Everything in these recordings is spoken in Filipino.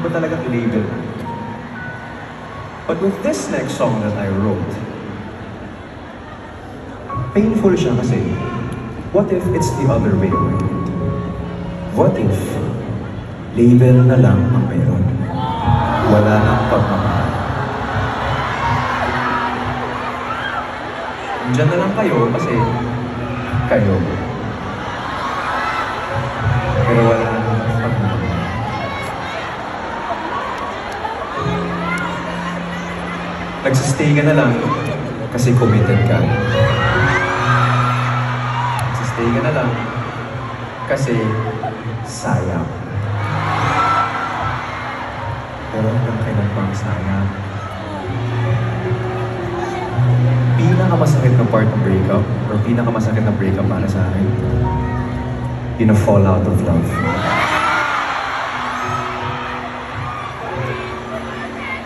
ko talaga label. But with this next song that I wrote, painful siya kasi, what if it's the other way around? What if label na lang ang meron? Wala nang pagmamahal. Diyan na lang kayo kasi kayo. Pero wala nang pagmamahal. Nagsistay ka na lang kasi committed ka. Nagsistay ka na lang kasi sayang. Pero hanggang kailan bang sayang? Pinakamasakit na part ng breakup or pinakamasakit na breakup para sa akin, yung na-fall out of love.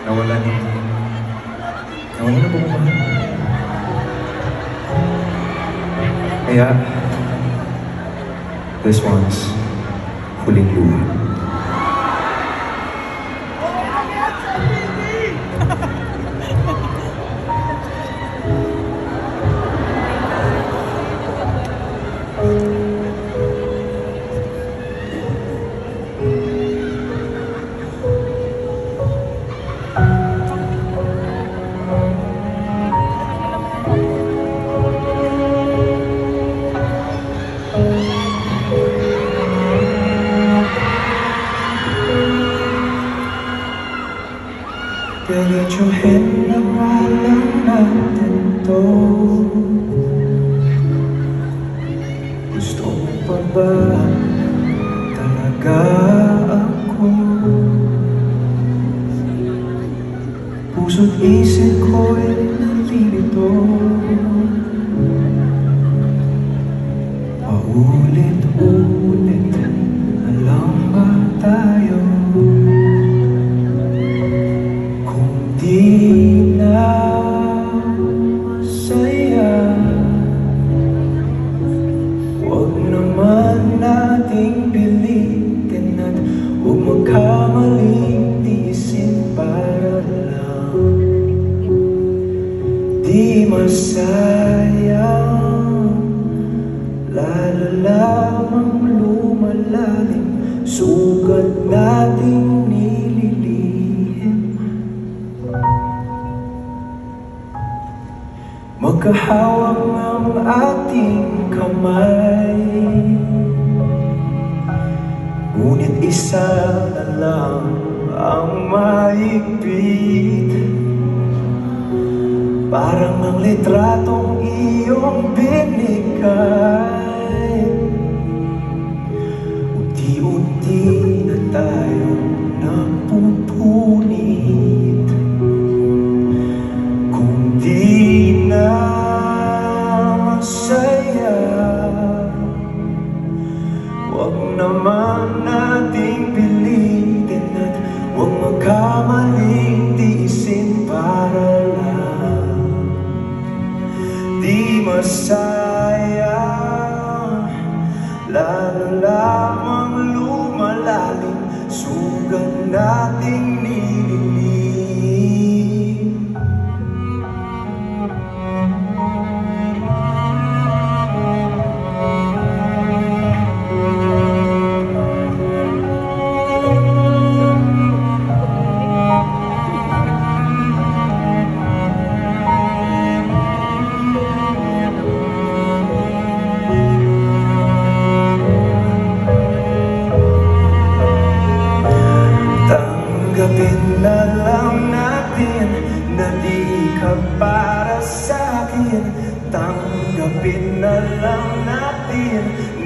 Nawala na bumabalik. Kaya, this one's huling luha. Diretsuhin na walang natin to. Gusto mo pa ba talaga ako? Puso't isip ko'y nalilito. Paulit-ulit na lang ba tayo? Di na masaya, huwag naman nating pilitin at huwag magkamaling tiisin para lang di masaya, lalo lamang lumalalim sugat nating nililihim. Magkahawak ng ating kamay, ngunit isa na lang ang mahigpit. Parang ang litratong iyong binigay, unti-unti na tayo napupunit. Kung di na masaya, huwag naman nating pilitin at huwag magkamaling tiisin para lang di masaya, lalo lamang lumalalim sugat nating nililihim. Tanggapin na lang natin na di ka para sa akin. Tanggapin na lang natin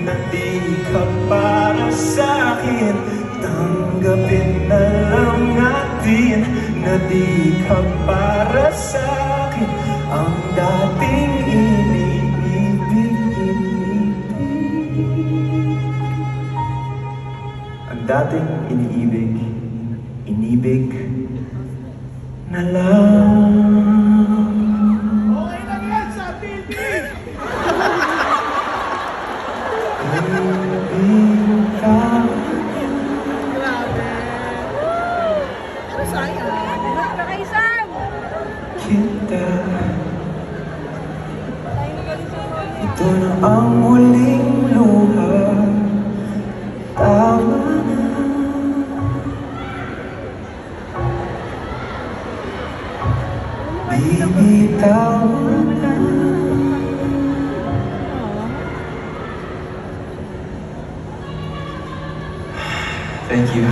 na di ka para sa akin. Tanggapin na lang natin na di ka para sa akin. Ang dating inibig na lang. Okay lang yan sa TV! Inibig ka. Grabe! Ito na ang muling luha. Tama na. Bibitawan na. Thank you.